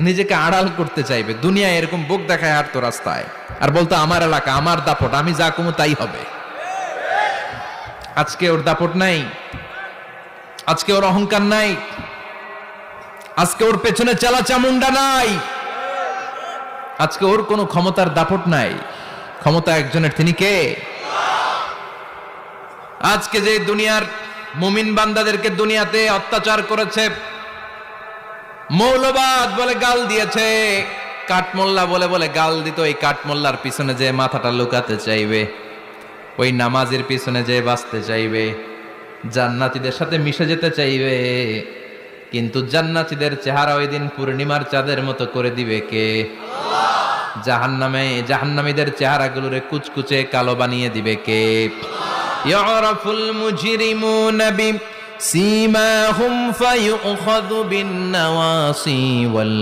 নিজেকে আড়াল করতে চাইবে, দুনিয়া এরকম বুক দেখায় হাঁটতো রাস্তায় আর বলতো আমার এলাকা, আমার দাপট, আমি যা কমু তাই হবে। আজকে ওর দাপট নাই, আজকে ওর অহংকার নাই, আজকে ওর পেছনে চালা চামুন্ডা নাই, আজকে ওর কোনো ক্ষমতার দাপট নাই। ক্ষমতা একজনের, তিনি কে? আজকে যে দুনিয়ার মুমিন বান্দাদেরকে দুনিয়াতে অত্যাচার করেছে, মৌলবাদ বলে গাল দিয়েছে, কাঠমোল্লা বলে বলে গাল দিত, এই কাঠমোল্লার পিছনে যে মাথাটা লুকাতে চাইবে, ওই নামাজের পিছনে যে বাঁচতে চাইবে, জান্নাতীদের সাথে মিশে যেতে চাইবে, কিন্তু জান্নাতীদের চেহারা ওই দিন পূর্ণিমার চাঁদের মতো করে দিবে কে? জাহান্নামীদের চেহারাগুলোরে কুচকুচে কালো বানিয়ে দিবে কে? ইয়ারাফুল মুজরিমুনা বিসীমাহুম ফায়ুখাযু বিন নাওয়াসি ওয়াল